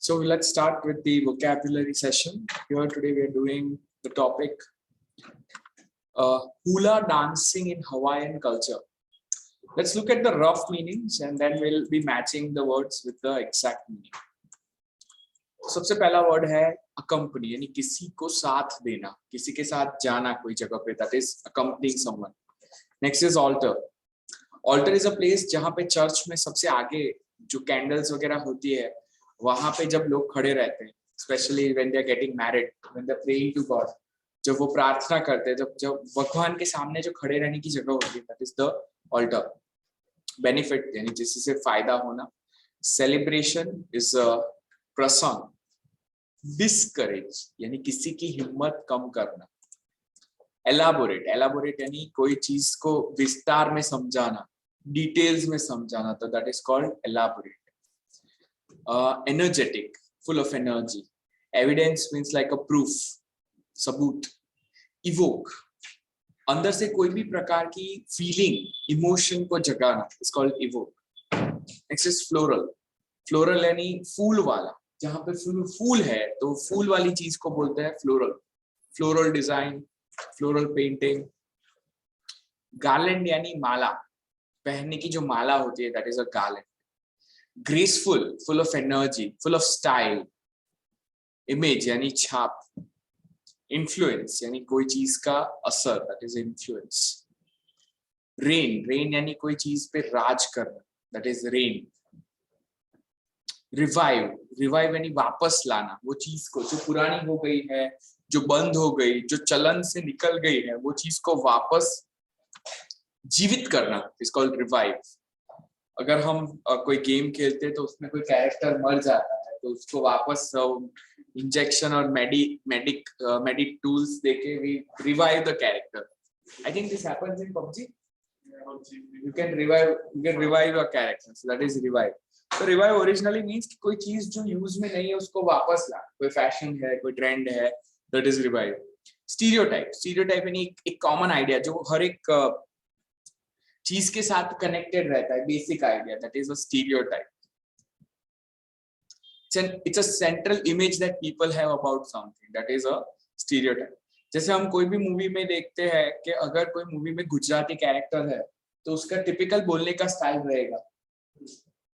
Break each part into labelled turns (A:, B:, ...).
A: So let's start with the vocabulary session. Here today we are doing the topic hula dancing in Hawaiian culture. Let's look at the rough meanings and then we'll be matching the words with the exact meaning. सबसे पहला word है accompany, यानी किसी को साथ देना, किसी के साथ जाना कोई जगह पे, that is accompanying someone. Next is altar. Altar is a place जहाँ पे चर्च में सबसे आगे जो कैंडल्स वगैरह होती है वहां पे जब लोग खड़े रहते हैं, specially when they are getting married, when they are praying to God, जब वो प्रार्थना करते हैं, जब भगवान के सामने जो खड़े रहने की जगह होती है, that is the altar. Benefit यानी जिससे फायदा होना. सेलिब्रेशन इज प्रसंग. डिस्करेज यानी किसी की हिम्मत कम करना. एलाबोरेट, एलाबोरेट यानी कोई चीज को विस्तार में समझाना, डिटेल्स में समझाना, तो that is called elaborate. Energetic, full of energy. Evidence means like a proof, सबूत. Evoke, अंदर से कोई भी प्रकार की feeling, emotion को जगाना, is called evoke. Next is floral. Floral यानी फूल वाला, जहाँ पे फूल है तो फूल वाली चीज को बोलते हैं floral. Floral design, floral painting. Garland यानी माला, पहनने की जो माला होती है, that is a garland. Graceful, full of energy, full of style. Image यानी छाप. Influence यानी कोई चीज का असर, that is influence. Reign, reign यानी कोई चीज पे राज करना, that is reign. Revive, revive यानी वापस लाना, वो चीज को जो पुरानी हो गई है, जो बंद हो गई, जो चलन से निकल गई है, वो चीज को वापस जीवित करना, is called revive. अगर हम कोई गेम खेलते हैं तो उसमें कोई कैरेक्टर मर जाता है तो उसको वापस इंजेक्शन और मेडिक टूल्स देके we revive the character. I think this happens in PUBG. You can revive a character, so that is revive. तो रिवाइव ओरिजिनली मींस कि कोई चीज जो यूज में नहीं है उसको वापस ला, कोई फैशन है, कोई ट्रेंड है, that is revive. Stereotype, stereotype यानी एक कॉमन आइडिया जो हर एक चीज के साथ कनेक्टेड रहता है, basic idea, that is a stereotype. It's a central image that people have about something, that is a stereotype. जैसे हम कोई भी मूवी में देखते हैं कि अगर कोई मूवी में गुजराती कैरेक्टर है तो उसका टिपिकल बोलने का स्टाइल रहेगा,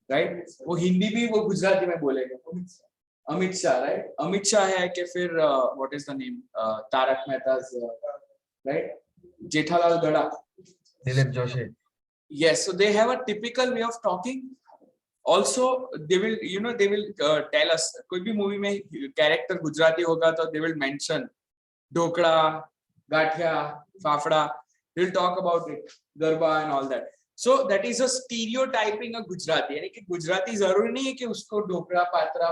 A: राइट? वो हिंदी भी वो गुजराती में बोलेगा. अमित शाह, राइट? अमित शाह है कि फिर what is the name, Tarak मेहताज, right, Jethalal Gada,
B: Dilip Joshi.
A: Yes, so they have a typical way of talking. Also, they will, they will tell us. कोई भी मूवी में कैरेक्टर गुजराती होगा तो they will mention dhokla, gathiya, fafda. They will talk about it, garba and all that. So that is a stereotyping of Gujarati. यानी कि गुजराती जरूरी नहीं है कि उसको ढोकड़ा, पात्रा,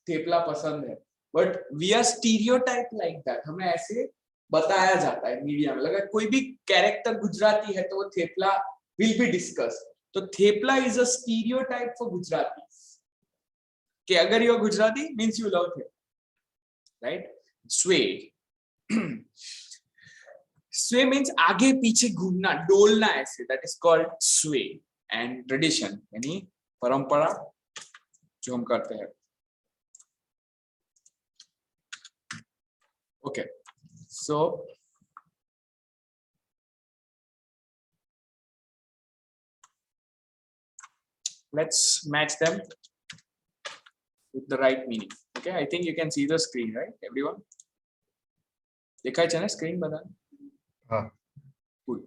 A: थेपला पसंद है. But we are stereotyped like that. हमें ऐसे बताया जाता है मीडिया में. अगर कोई भी कैरेक्टर गुजराती है तो वो थेपला will be discussed. तो thepla is a stereotype for Gujaratis. कि अगर you are Gujarati means you love thepla, right? Sway. Sway means आगे पीछे घूमना, डोलना ऐसे, that is called sway. And tradition यानी परंपरा जो हम करते हैं. Okay, so let's match them with the right meaning. Okay, I think you can see the screen, right, everyone? देखा है ना screen बता?
B: हाँ.
A: Good.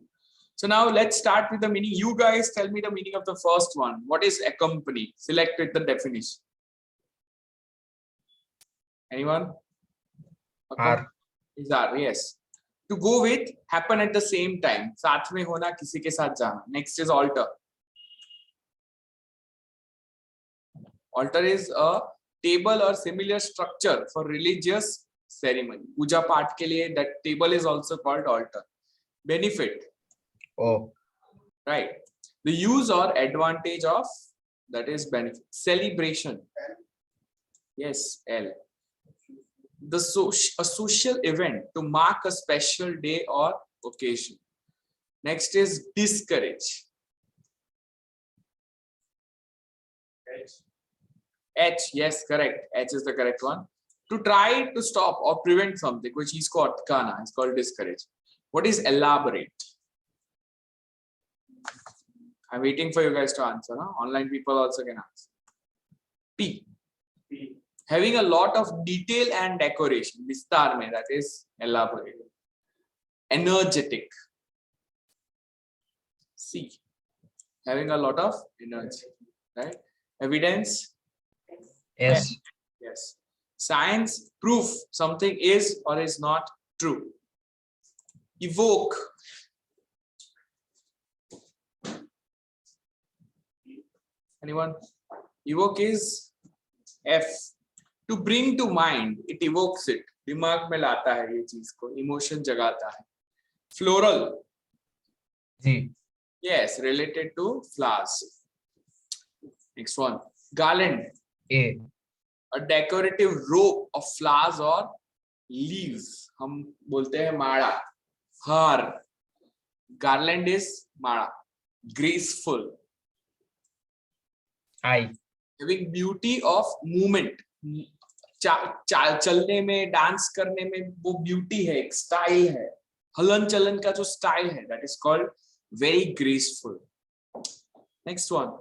A: So now let's start with the meaning. You guys tell me the meaning of the first one. What is accompany? Select with the definition. Anyone?
B: R.
A: Is R, yes. To go with, happen at the same time. साथ में होना, किसी के साथ जाना. Next is altar. Altar is a table or similar structure for religious ceremony. पूजा पाठ के लिए that table is also called altar. Benefit.
B: O.
A: Right. The use or advantage of, that is benefit. Celebration. Yes, L. A social event to mark a special day or occasion. Next is discourage. H, yes, correct. H is the correct one. To try to stop or prevent something, कोई चीज को अटकाना, is called discourage. What is elaborate? I'm waiting for you guys to answer. Huh? Online people also can answer. P. Having a lot of detail and decoration. Vistar mein, that is elaborate. Energetic. C. Having a lot of energy. Right? Evidence.
B: S.
A: Yes. Science. Proof something is or is not true. Evoke. Anyone? Evoke is F. To bring to mind, it evokes it. दिमाग में लाता है ये चीज को, emotion जगाता है. Floral.
B: G.
A: Yes, related to flowers. Next one. Garland.
B: A.
A: A decorative rope of flowers or leaves. हम बोलते हैं माड़ा. हार. Garland is माड़ा. Graceful.
B: I.
A: Having beauty of movement. चलने में, डांस करने में वो ब्यूटी है, एक स्टाइल है, हलन चलन का जो स्टाइल है, that is called very graceful. Next one.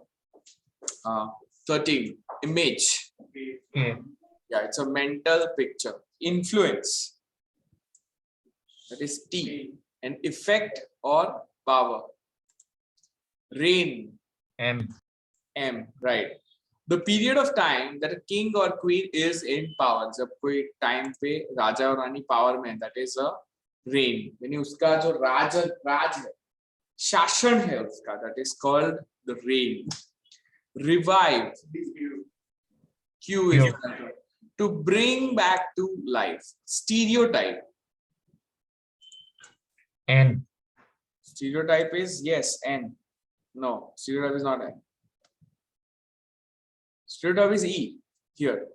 A: 13. Image.
B: A.
A: Yeah, it's a mental picture. Influence. That is T. An effect or power. Reign.
B: M.
A: M. Right. The period of time that a king or queen is in power. जब कोई time पे राजा और रानी power में, that is a reign. यानी उसका जो राज है, शासन है उसका, that is called the reign. Revive. Q is to bring back to life. Stereotype.
B: N.
A: Stereotype is yes, N. No, stereotype is not N. Stereotype is E here.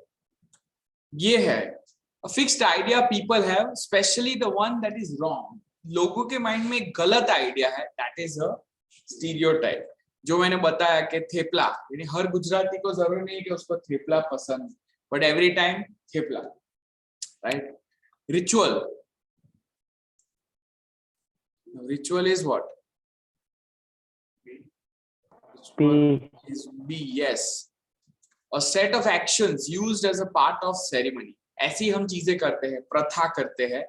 A: ये है a fixed idea people have, especially the one that is wrong. लोगों के mind में गलत idea है, that is a stereotype. जो मैंने बताया कि थेपला, यानी हर गुजराती को जरूरी नहीं कि उसको थेपला पसंद, but every time thepla, right? Ritual. Ritual is what? Ritual is B, yes. A set of actions used as a part of ceremony. ऐसी हम चीजें करते हैं, प्रथा करते हैं,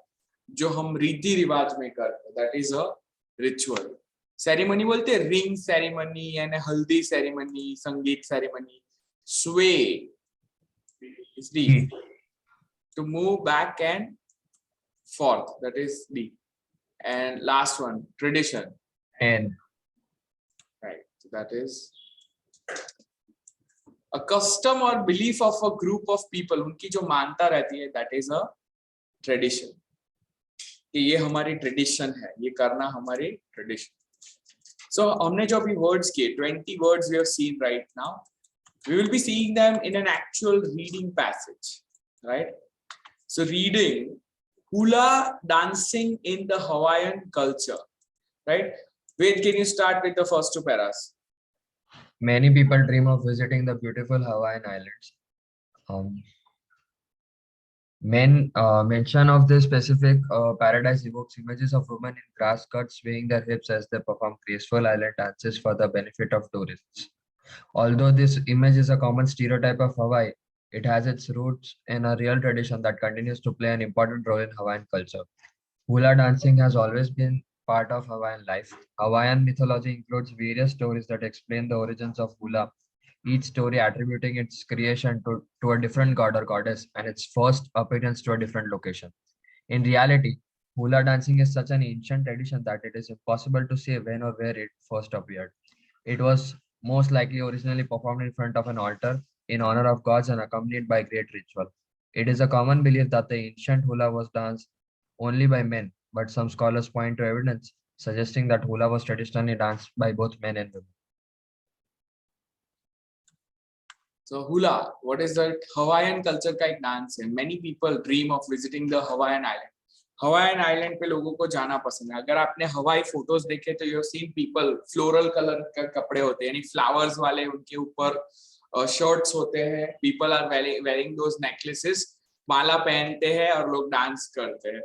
A: जो हम रीति रिवाज में करते हैं. That is a ritual. Ceremony बोलते हैं ring ceremony and हल्दी ceremony, संगीत ceremony. Sway is D. To move back and forth. That is D. And last one, tradition.
B: N.
A: Right. So that is a custom or belief of a group of people. उनकी जो मानता रहती है, that is a tradition. कि ये हमारी tradition है, ये करना हमारी tradition. So हमने जो अभी words किए, 20 words we have seen right now. We will be seeing them in an actual reading passage, right? So reading hula dancing in the Hawaiian culture, right? Ved, can you start with the first two paras?
B: Many people dream of visiting the beautiful Hawaiian Islands. Mention of this specific paradise evokes images of women in grass skirts swaying their hips as they perform graceful island dances for the benefit of tourists. Although this image is a common stereotype of Hawaii, it has its roots in a real tradition that continues to play an important role in Hawaiian culture. Hula dancing has always been part of Hawaiian life. Hawaiian mythology includes various stories that explain the origins of hula, each story attributing its creation to a different god or goddess and its first appearance to a different location. In reality, hula dancing is such an ancient tradition that it is impossible to say when or where it first appeared. It was most likely originally performed in front of an altar in honor of gods and accompanied by great ritual. It is a common belief that the ancient hula was danced only by men, but some scholars point to evidence suggesting that hula was traditionally danced by both men and women.
A: So hula, what is that? Hawaiian culture का एक dance है. Many people dream of visiting the Hawaiian island. Hawaiian island पे लोगों को जाना पसंद है. अगर आपने हवाई फोटोज देखे तो you have seen people floral color का कपड़े होते हैं, यानी flowers वाले उनके ऊपर शर्ट्स होते हैं, people are wearing those necklaces, माला पहनते हैं और लोग डांस करते हैं.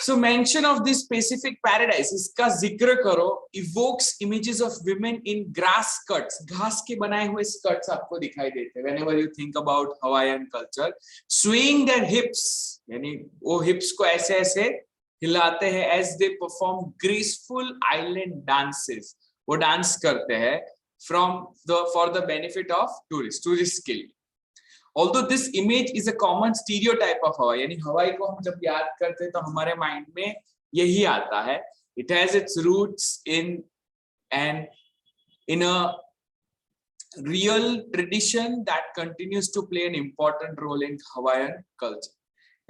A: So mention of this specific paradise, इसका जिक्र करो, evokes images of women in grass skirts, घास के बनाए हुए skirts आपको दिखाई देते हैं. Whenever you think about Hawaiian culture, swaying their hips, यानी वो hips को ऐसे ऐसे हिलाते हैं as they perform graceful island dances, वो डांस करते हैं for the benefit of tourists के लिए. Although this image is a common stereotype of Hawaii, यानी हवाई को हम जब याद करते हैं तो हमारे माइंड में यही आता है. It has its roots in a real tradition that continues to play an important role in Hawaiian culture.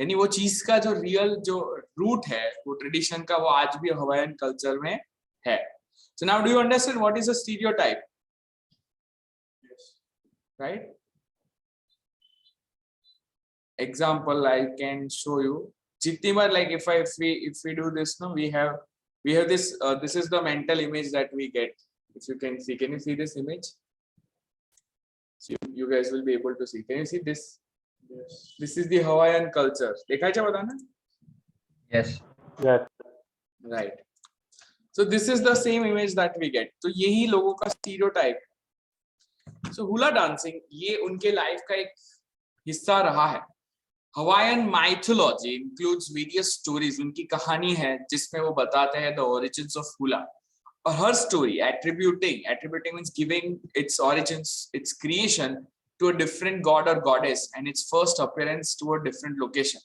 A: यानी वो चीज का जो रियल जो रूट है वो ट्रेडिशन का, वो आज भी हवाईयन कल्चर में है. So now do you understand what is a stereotype? Yes. Right? Example I can show you. Jitimer, like if we do this, no, we have this. This is the mental image that we get. If you can see, can you see this image? So you guys will be able to see. Can you see this? Yes. This is the Hawaiian culture. देखा है क्या बताना?
B: Yes.
C: Yeah.
A: Right. So this is the same image that we get. तो यही लोगों का stereotype. So hula dancing ये उनके लाइफ का एक हिस्सा रहा है. Hawaiian mythology includes various stories. उनकी कहानी है जिसमें वो बताते हैं the origins of hula. और हर story attributing means giving its origins, its creation to a different god or goddess and its first appearance to a different location.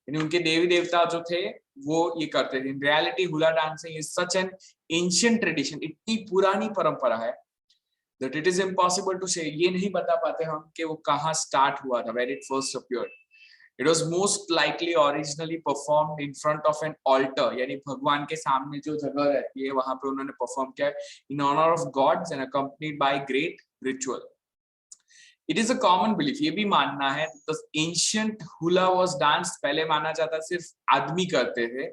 A: यानी उनके देवी देवता जो थे वो ये करते थे. In reality, hula dancing is such an ancient tradition. इतनी पुरानी परंपरा है that it is impossible to say. ये नहीं बता पाते हम कि वो कहाँ start हुआ था, where it first appeared. It was most likely originally performed in front of an altar, यानी भगवान के सामने जो जगह रहती है वहां पे उन्होंने perform किया in honor of gods and accompanied by great ritual. It is a common belief, ये भी मानना है, the ancient hula was danced, पहले माना जाता सिर्फ आदमी करते थे,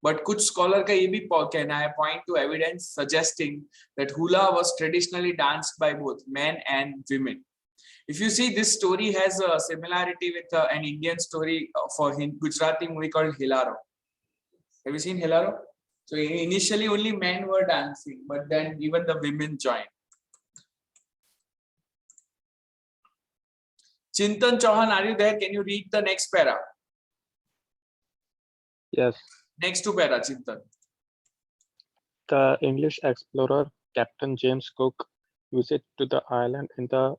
A: but कुछ scholar का ये भी कहना है, point to evidence suggesting that hula was traditionally danced by both men and women. If you see, this story has a similarity with an Indian story for Gujarati movie called Hilaro. Have you seen Hilaro? So initially only men were dancing, but then even the women joined. Chintan Chauhan, are you there? Can you read the next para?
C: Yes.
A: Next to para, Chintan.
C: The English explorer Captain James Cook visit to the island in the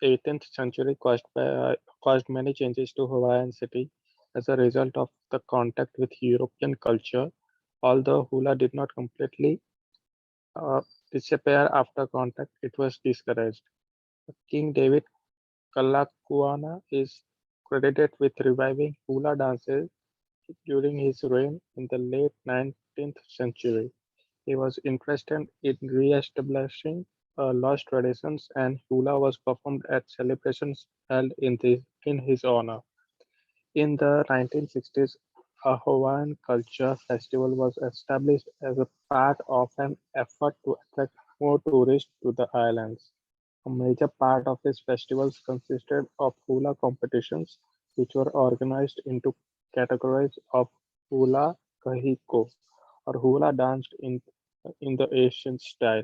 C: 18th century caused many changes to Hawaiian city as a result of the contact with European culture. Although hula did not completely disappear after contact, it was discouraged. King David Kalakuana is credited with reviving hula dances during his reign in the late 19th century. He was interested in re-establishing lost traditions, and hula was performed at celebrations held in his honor. In the 1960s, a Hawaiian culture festival was established as a part of an effort to attract more tourists to the islands. A major part of these festivals consisted of hula competitions, which were organized into categories of hula kahiko, or hula danced in the Asian style,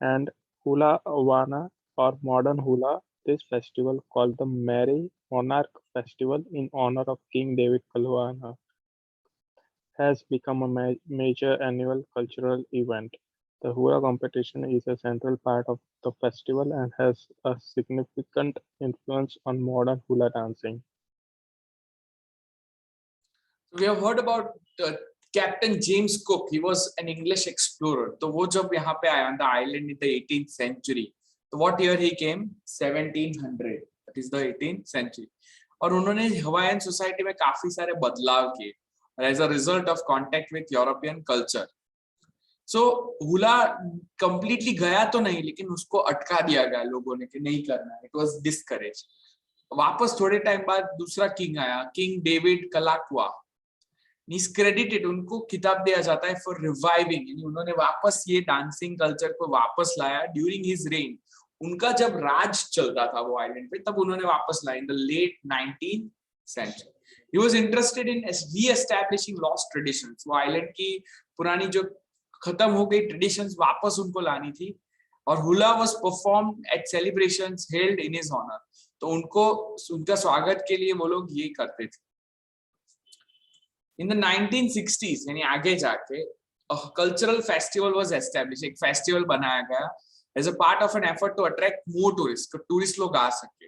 C: and hula awana, or modern hula. This festival, called the Merry Monarch Festival in honor of King David Kaluana, has become a major annual cultural event. The hula competition is a central part of the festival and has a significant influence on modern hula dancing.
A: We have heard about Captain James Cook. He was an English explorer. तो वो जब यहाँ पे आया on the island in the 18th century, तो what year he came? 1700. That is the 18th century. और उन्होंने Hawaiian society में काफी सारे बदलाव किए as a result of contact with European culture. So hula completely गया तो नहीं, लेकिन उसको अटका दिया गया लोगों ने कि नहीं करना. It was discouraged. वापस थोड़े टाइम बाद दूसरा किंग आया, किंग डेविड कलाकुआ. He's credited, उनको किताब दिया जाता है for reviving, यानी उन्होंने वापस ये डांसिंग कल्चर को वापस लाया during his reign. उनका जब राज चलता था वो आइलैंड पे, तब उन्होंने वापस लाया in the late 19th century. He was interested in re-establishing lost traditions. वो आइलैंड की पुरानी जो खत्म हो गई ट्रेडिशंस वापस उनको लानी थी, और hula was performed at celebrations held in his honour. तो उनको उनका स्वागत के लिए वो लोग ये करते थे. इन द 1960s यानी आगे जाके a cultural festival was established. एक फेस्टिवल बनाया गया as a part of an effort to attract more tourists, तो टूरिस्ट लोग आ सके.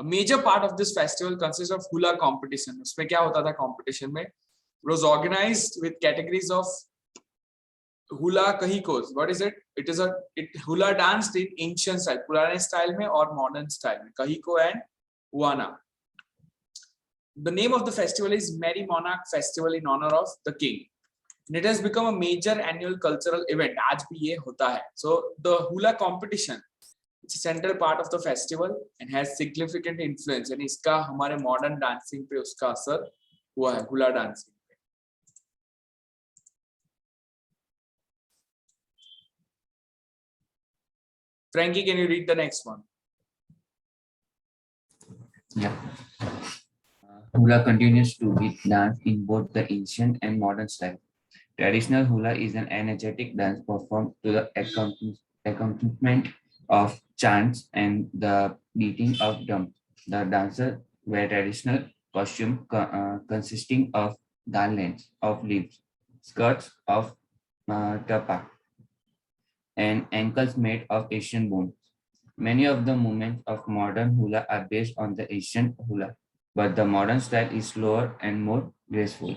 A: A major part of this festival consists of hula competition. उसमें क्या होता था competition में? It was organized with categories of hula kahikos. What is it? It hula danced in ancient style, पुराने style में और modern style में. Kahiko and huana. The name of the festival is Merry Monarch Festival in honor of the king. And it has become a major annual cultural event. आज भी ये होता है. So the hula competition, it's a central part of the festival and has significant influence. यानी इसका हमारे modern dancing पे उसका असर हुआ है, hula dancing पे. Frankie, can you read the next one?
D: Yeah. Hula continues to be danced in both the ancient and modern style. Traditional hula is an energetic dance performed to the accompaniment of chants and the beating of drums. The dancers wear traditional costume consisting of garlands of leaves, skirts of tapa, and ankles made of Asian bones. Many of the movements of modern hula are based on the Asian hula, but the modern style is slower and more graceful.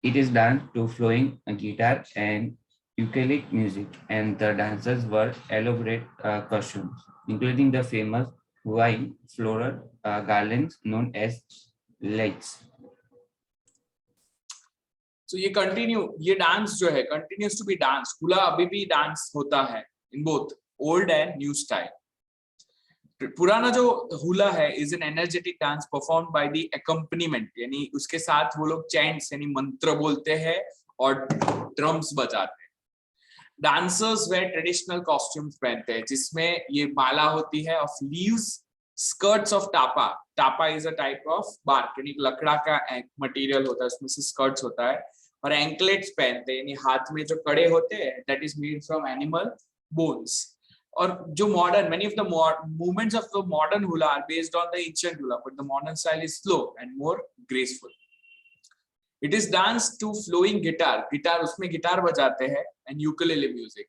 D: It is danced to flowing guitar and ukulele music, and the dancers wear elaborate costumes, including the famous Hawaiian floral garlands known as lights.
A: So ये dance जो है continues to be danced. Hula अभी भी dance होता है in both old and new style. पुराना जो hula है is an energetic dance performed by the accompaniment, यानी उसके साथ वो लोग chants यानी मंत्र बोलते हैं और drums बजाते हैं. Dancers wear traditional costumes पहनते हैं जिसमें ये माला होती है of leaves, skirts of tapa. Tapa is a type of bark, यानी लकड़ा का एक material होता है, उसमें से skirts होता है, और anklets पहनते हैं यानी हाथ में जो कड़े होते हैं, that is made from animal bones. और जो modern, many of the movements of the modern hula are based on the ancient hula, but the modern style is slow and more graceful. It is danced to flowing guitar उसमें guitar बजाते हैं and ukulele music.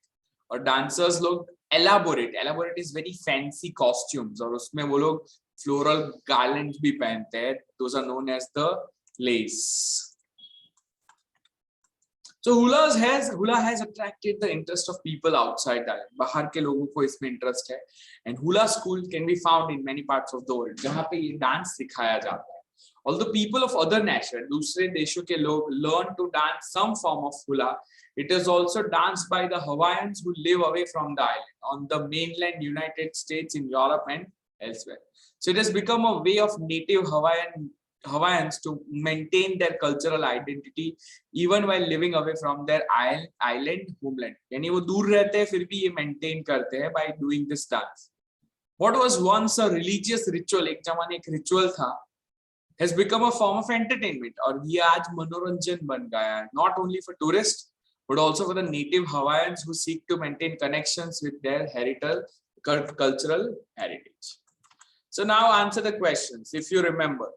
A: और dancers लोग elaborate is very fancy costumes, और उसमें वो लोग floral garlands भी पहनते हैं. Those are known as the lace. So hula has attracted the interest of people outside the island. बाहर के लोगों को इसमें interest है, and hula school can be found in many parts of the world जहाँ पे ये dance सिखाया जाता है. Although people of other nations, दूसरे देशों के लोग learn to dance some form of hula, it is also danced by the Hawaiians who live away from the island on the mainland United States, in Europe and elsewhere. So it has become a way of native Hawaiians to maintain their cultural identity even while living away from their island homeland. यानी वो दूर रहते हैं फिर भी ये maintain करते हैं by doing this dance. What was once a religious ritual, एक जमाने एक ritual था, has become a form of entertainment, और ये आज मनोरंजन बन गया है, not only for tourists but also for the native Hawaiians who seek to maintain connections with their cultural heritage. So now answer the questions if you remember.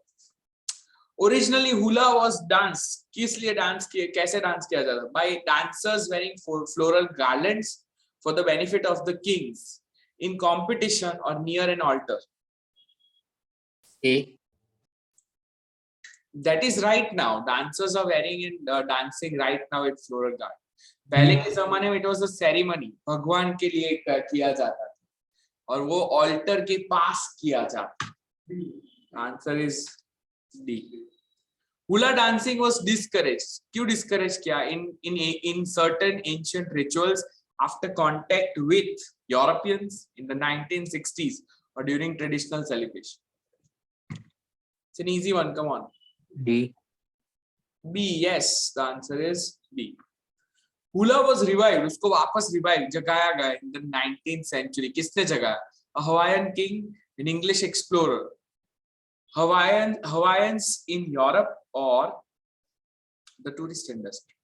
A: Originally hula was dance. किस लिए dance किए, कैसे dance किया जाता? By dancers wearing floral garlands for the benefit of the kings in competition or near an altar.
D: A.
A: That is right now. Dancers are wearing and dancing right now with floral garland. पहले के ज़माने में it was a ceremony. भगवान के लिए किया जाता था, और वो altar के पास किया जाता. Answer is D. Hula dancing was discouraged. क्यों discourage किया? In certain ancient rituals after contact with Europeans in the 1960s or during traditional celebration. It's an easy one. Come on.
D: D.
A: B. Yes, the answer is B. hula was revived, उसको वापस revive जगाया गया in the 19th century. किसने जगाया? A Hawaiian king, an English explorer. Hawaiians in Europe or the tourist industry?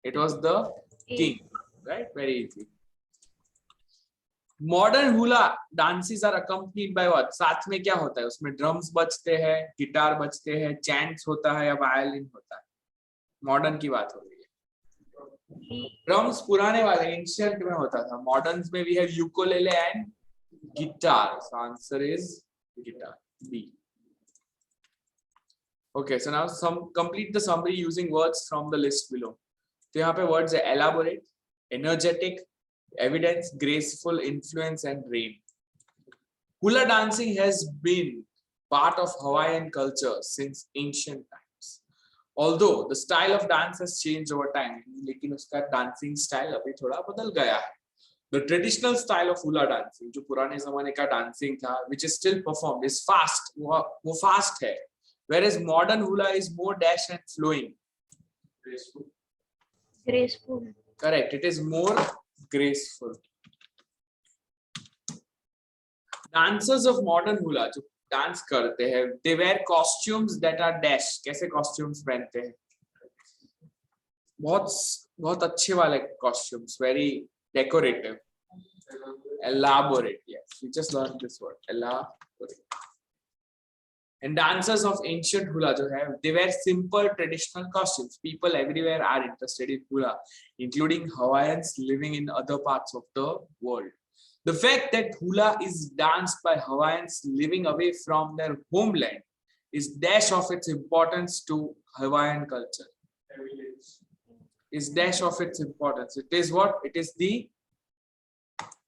A: It was the king, right? Very easy. Modern hula dances are accompanied by what? साथ में क्या होता है? उसमें drums बजते हैं, गिटार बजते हैं, chants होता है या violin होता है? Modern की बात हो रही है. Drums पुराने वाले ancient में होता था. Moderns में we have ukulele and guitar. So answer is guitar. B. Okay, so now complete the summary using words from the list below. तो यहाँ पे words है elaborate, energetic, evidence, graceful, influence, and rain. Hula dancing has been part of Hawaiian culture since ancient times. Although the style of dance has changed over time, लेकिन उसका dancing style अभी थोड़ा बदल गया है. The traditional style of hula dancing, जो पुराने ज़माने का dancing था, which is still performed, is fast. वो fast है. Whereas modern hula is more dash and flowing.
E: Graceful.
A: Correct. It is more graceful. Dancers of modern hula जो dance करते हैं, they wear costumes that are dash. कैसे costumes पहनते हैं? बहुत अच्छे वाले costumes, very decorative, elaborate. Yes, we just learned this word, elaborate. And dancers of ancient hula जो है, they wear simple traditional costumes. People everywhere are interested in hula, including Hawaiians living in other parts of the world. The fact that hula is danced by Hawaiians living away from their homeland is dash of its importance to Hawaiian culture. Is dash of its importance. It is what? It is the,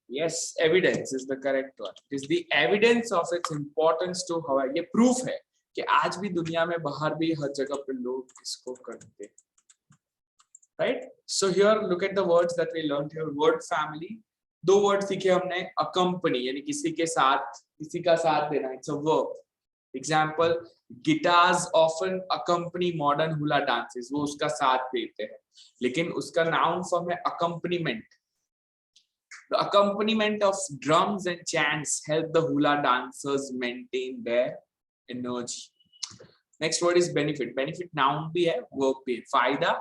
A: yes, evidence is the correct one. It is the evidence of its importance to Hawaii. ये proof है कि आज भी दुनिया में बाहर भी हर जगह पे लोग इसको करते हैं. Right? So here look at the words that we learned here. Word family. दो वर्ड सीखे हमने. Accompany यानी किसी के साथ, किसी का साथ देना. It's a verb. Example, guitars often accompany modern hula dances. वो उसका साथ देते हैं. लेकिन उसका noun form है accompaniment. The accompaniment of drums and chants help the hula dancers maintain their energy. Next word is benefit. Benefit noun भी है, verb भी है. फायदा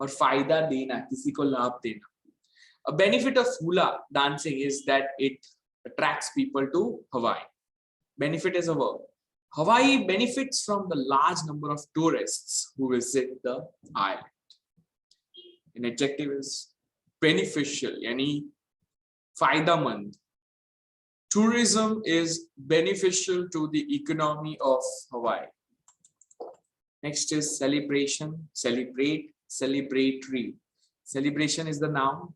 A: और फायदा देना, किसी को लाभ देना. A benefit of hula dancing is that it attracts people to Hawaii. Benefit is a verb. Hawaii benefits from the large number of tourists who visit the island. An adjective is beneficial, yani faydamand. Tourism is beneficial to the economy of Hawaii. Next is celebration, celebrate, celebratory. Celebration is the noun.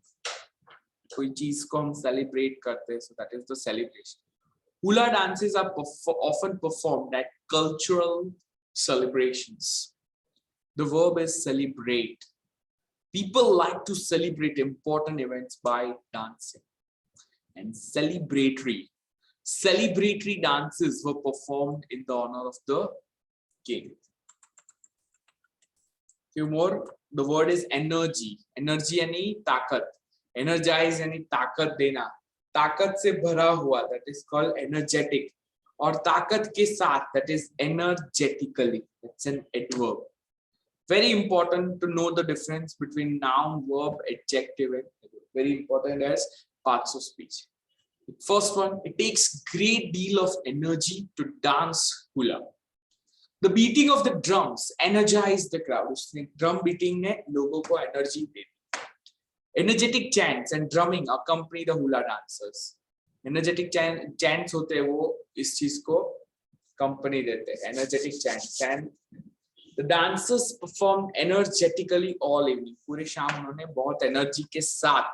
A: कोई चीज को हम celebrate करते हैं, so that is the celebration. Hula dances are often performed at cultural celebrations. The verb is celebrate. People like to celebrate important events by dancing. And celebratory dances were performed in the honor of the king. Few more. The word is energy. Energy यानी ताकत. Energize यानी ताकत देना. ताकत से भरा हुआ, that is called energetic. और ताकत के साथ, that is energetically. That's an adverb. Very important to know the difference between noun, verb, adjective, and adverb. Very important as parts of speech. First one, it takes great deal of energy to dance hula. The beating of the drums energize the crowd. Drum beating ने लोगों को energy देती. Energetic chants and drumming accompany the hula dancers. Energetic chants होते हैं, वो इस चीज को company देते हैं. Energetic chants, and the dancers performed energetically all evening. पूरे शाम उन्होंने बहुत energy के साथ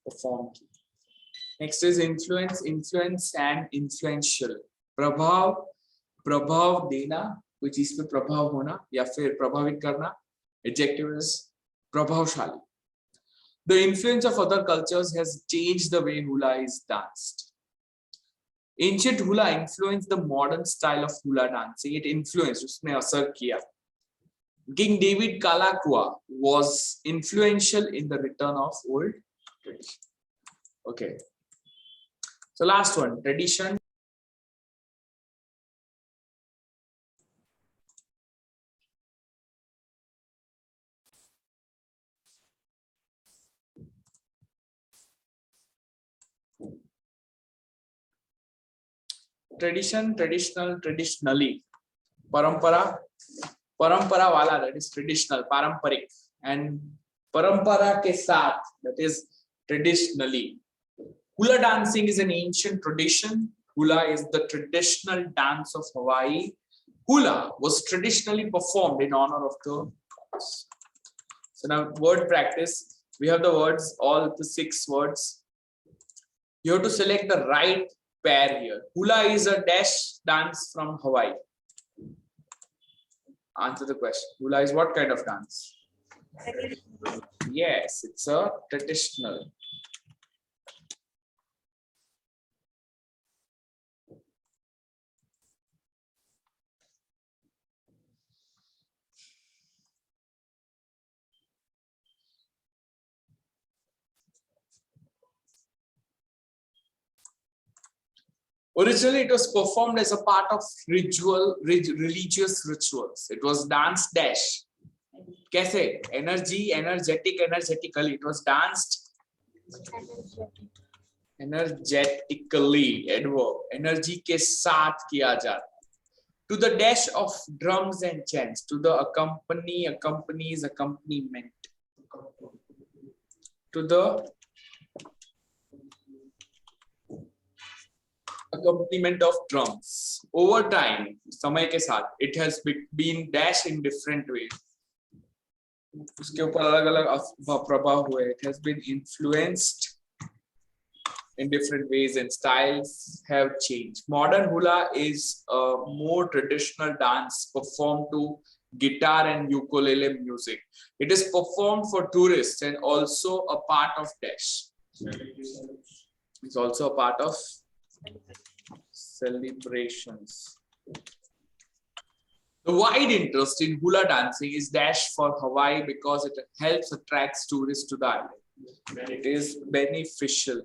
A: perform की. Next is influence, influence and influential. प्रभाव देना, कोई चीज पे प्रभाव होना या फिर प्रभावित करना. Adjective is प्रभावशाली. The influence of other cultures has changed the way hula is danced. Ancient hula influenced the modern style of hula dancing. It influenced, उसने असर किया. King David Kalakua was influential in the return of old tradition. Okay. So last one, tradition. Tradition, traditional, traditionally. Parampara, parampara wala, that is traditional, paramparik. And parampara ke saath, that is traditionally. Hula dancing is an ancient tradition. Hula is the traditional dance of Hawaii. Hula was traditionally performed in honor of the gods. So now word practice. We have the words, all the 6 words. You have to select the right pair here. Hula is a dash dance from Hawaii. Answer the question. Hula is what kind of dance? Yes, it's a traditional. Originally, it was performed as a part of religious rituals. It was dance dash. Kaise? Energy, energetic, energetically. It was danced energetically. Adverb. Energy ke saath kiya jata. To the dash of drums and chants. To the accompanies, accompaniment. To the accompaniment of drums. Over time, समय के साथ, it has been dashed in different ways. उसके ऊपर अलग-अलग प्रभाव हुए. It has been influenced in different ways and styles have changed. Modern hula is a more traditional dance performed to guitar and ukulele music. It is performed for tourists and also a part of dash. It's also a part of celebrations. The wide interest in hula dancing is dash for Hawaii because it helps attract tourists to the island. It is beneficial.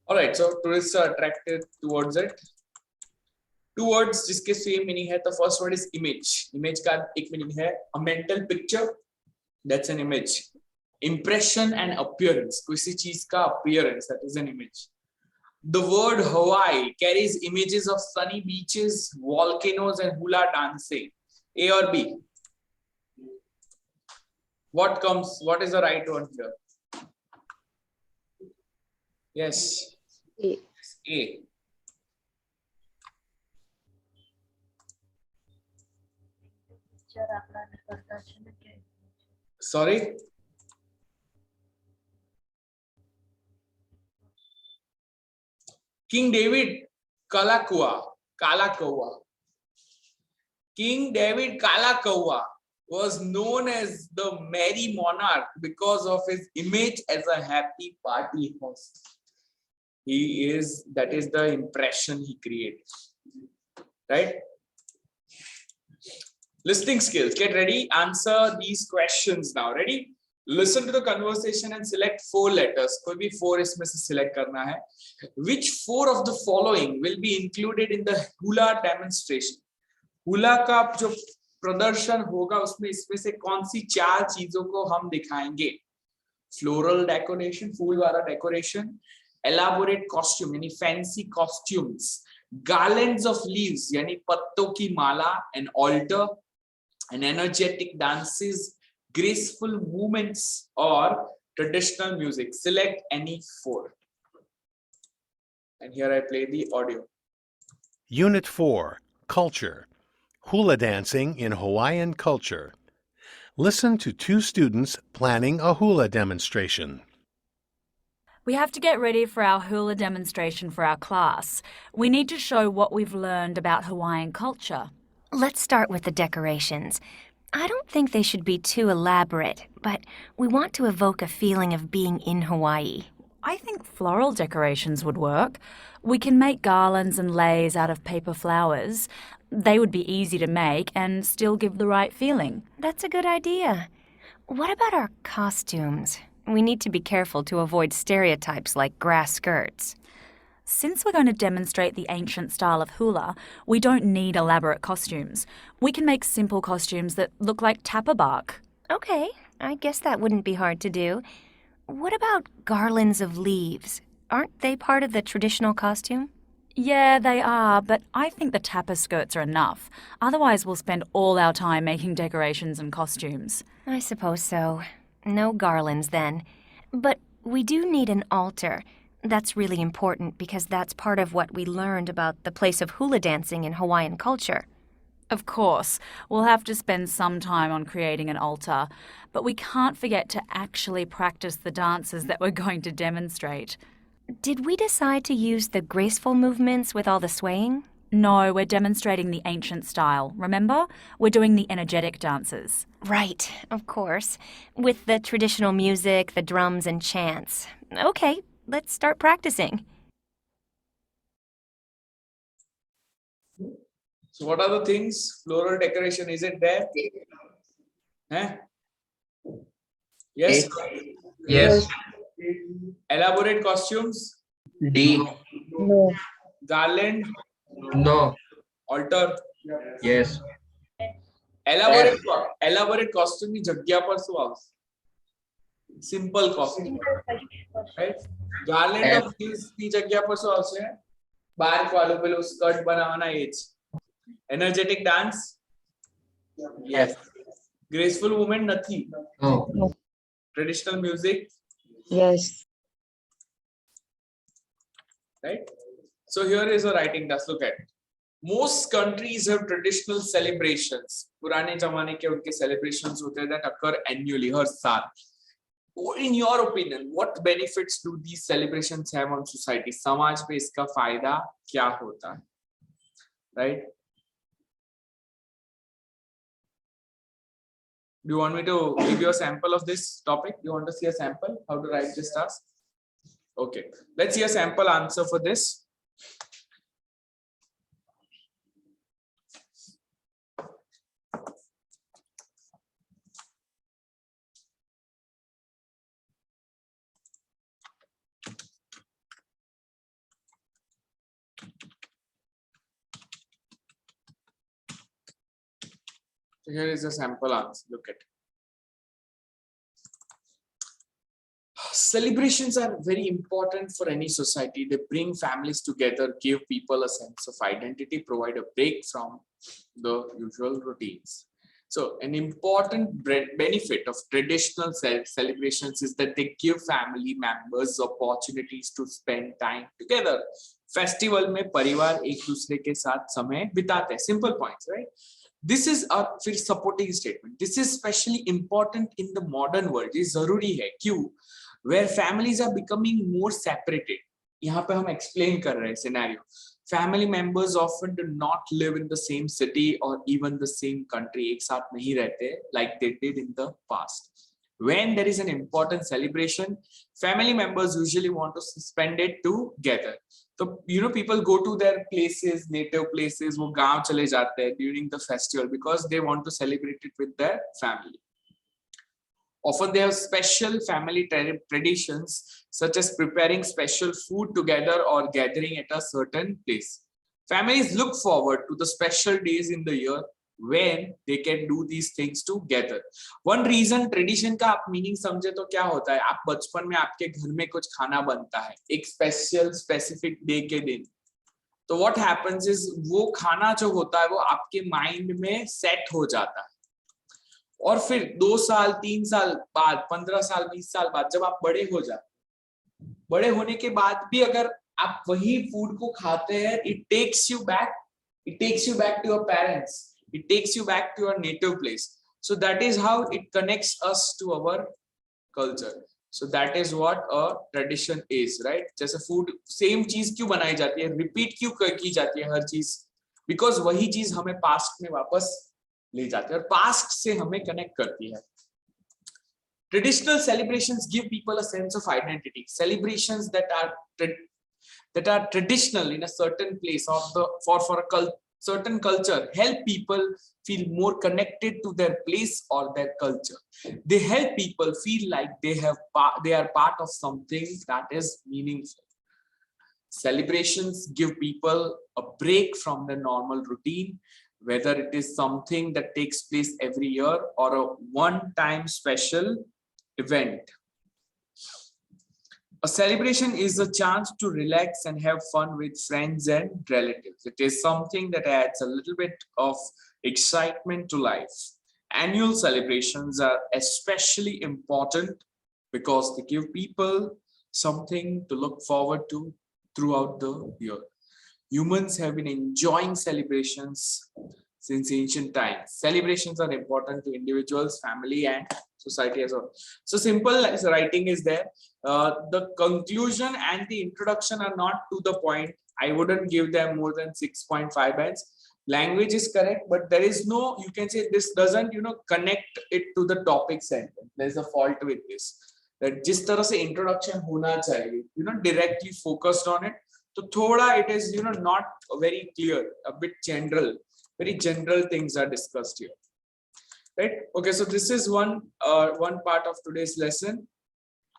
A: All right, so tourists are attracted towards it. 2 words जिसके same meaning है. The first word is image. Image का एक meaning है a mental picture. That's an image. Impression and appearance. किसी चीज का appearance, that is an image. The word Hawaii carries images of sunny beaches, volcanoes, and hula dancing. A or B? What comes? What is the right one here? Yes.
E: A.
A: A. Sorry? King David Kalakaua. King David Kalakaua was known as the merry monarch because of his image as a happy party host. That is the impression he created. Right? Listening skills. Get ready. Answer these questions now. Ready? Listen to the conversation and select 4 letters. कोई भी 4 इसमें से select करना है. Which 4 of the following will be included in the hula demonstration? Hula का जो प्रदर्शन होगा उसमें इसमें से कौन सी 4 चीजों को हम दिखाएंगे? Floral decoration, फूल वाला decoration, elaborate costume यानी fancy costumes, garlands of leaves यानी पत्तों की माला, an altar, and energetic dances, graceful movements, or traditional music. Select any 4. And here I play the audio.
F: Unit 4, Culture. Hula dancing in Hawaiian culture. Listen to 2 students planning a hula demonstration.
G: We have to get ready for our hula demonstration for our class. We need to show what we've learned about Hawaiian culture.
E: Let's start with the decorations. I don't think they should be too elaborate, but we want to evoke a feeling of being in Hawaii.
G: I think floral decorations would work. We can make garlands and leis out of paper flowers. They would be easy to make and still give the right feeling.
E: That's a good idea. What about our costumes? We need to be careful to avoid stereotypes like grass skirts.
G: Since we're going to demonstrate the ancient style of hula, we don't need elaborate costumes. We can make simple costumes that look like tapa bark.
E: Okay, I guess that wouldn't be hard to do. What about garlands of leaves? Aren't they part of the traditional costume?
G: Yeah, they are, but I think the tapa skirts are enough. Otherwise, we'll spend all our time making decorations and costumes.
E: I suppose so. No garlands then. But we do need an altar. That's really important because that's part of what we learned about the place of hula dancing in Hawaiian culture.
G: Of course, we'll have to spend some time on creating an altar, but we can't forget to actually practice the dances that we're going to demonstrate.
E: Did we decide to use the graceful movements with all the swaying?
G: No, we're demonstrating the ancient style. Remember? We're doing the energetic dances.
E: Right, of course. With the traditional music, the drums, and chants. Okay, let's start practicing.
A: So what are the things? Floral decoration, is it there? Huh? Yes?
B: Yes.
A: Elaborate costumes?
B: D.
A: Garland?
B: No.
A: Altar?
B: Yes.
A: Elaborate costume ની જગ્યા પર શું આવશે? Simple costume. Right? Garland of leaves ની જગ્યા પર શું આવશે? બાર્ક વાળું પેલું સ્કર્ટ બનાવવાના એ જ. Energetic dance? Yes. Graceful movement નથી.
B: No.
A: Traditional music?
H: Yes.
A: Right? So here is a writing task. Look at it. Most countries have traditional celebrations. पुराने जमाने के उनके celebrations होते हैं that occur annually, हर साल. In your opinion, what benefits do these celebrations have on society? समाज पे इसका फायदा क्या होता है? Right? Do you want me to give you a sample of this topic? Do you want to see a sample? How to write this task? Okay, let's see a sample answer for this. So here is a sample answer. Look at it. Celebrations are very important for any society. They bring families together, give people a sense of identity, provide a break from the usual routines. So an important benefit of traditional celebrations is that they give family members opportunities to spend time together. Festival में परिवार एक दूसरे के साथ समय बिताते हैं. Simple points, right? This is a फिर supporting statement. This is especially important in the modern world. ये जरूरी है. क्यों? Where families are becoming more separated. यहाँ पे हम explain कर रहे हैं scenario. Family members often do not live in the same city or even the same country. एक साथ नहीं रहते like they did in the past. When there is an important celebration, family members usually want to spend it together. So people go to their places, native places, वो गांव चले जाते हैं during the festival because they want to celebrate it with their family. Often they have special family traditions such as preparing special food together or gathering at a certain place. Families look forward to the special days in the year when they can do these things together. One reason tradition का आप meaning समझे तो क्या होता है? आप बचपन में आपके घर में कुछ खाना बनता है एक specific day के दिन. तो what happens is वो खाना जो होता है वो आपके mind में set हो जाता है. और फिर 2 साल 3 साल बाद 15 साल 20 साल बाद जब आप बड़े हो जाते, बड़े होने के बाद भी अगर आप वही फूड को खाते हैं, it takes you back to your parents, it takes you back to your native place. So that is how it connects us to our culture. So that is what a tradition is, right? जैसे food same चीज क्यों बनाई जाती है, repeat क्यों की जाती है हर चीज, because वही चीज हमें past में वापस ले जाते हैं और पास्ट से हमें कनेक्ट करती है. Traditional celebrations give people a sense of identity. Celebrations that are traditional in a certain place or for a certain culture help people feel more connected to their place or their culture. They help people feel like they are part of something that is meaningful. Celebrations give people a break from the normal routine, whether it is something that takes place every year or a one-time special event. A celebration is a chance to relax and have fun with friends and relatives. It is something that adds a little bit of excitement to life. Annual celebrations are especially important because they give people something to look forward to throughout the year. Humans have been enjoying celebrations since ancient times. Celebrations are important to individuals, family, and society as well. So simple writing is there. The conclusion and the introduction are not to the point. I wouldn't give them more than 6.5 bands. Language is correct, but there is no, you can say this doesn't, connect it to the topic sentence. There's a fault with this. That जिस तरह से introduction होना चाहिए, directly focused on it. So thoda it is, not very clear, a bit general, very general things are discussed here. Right? Okay, so this is one part of today's lesson.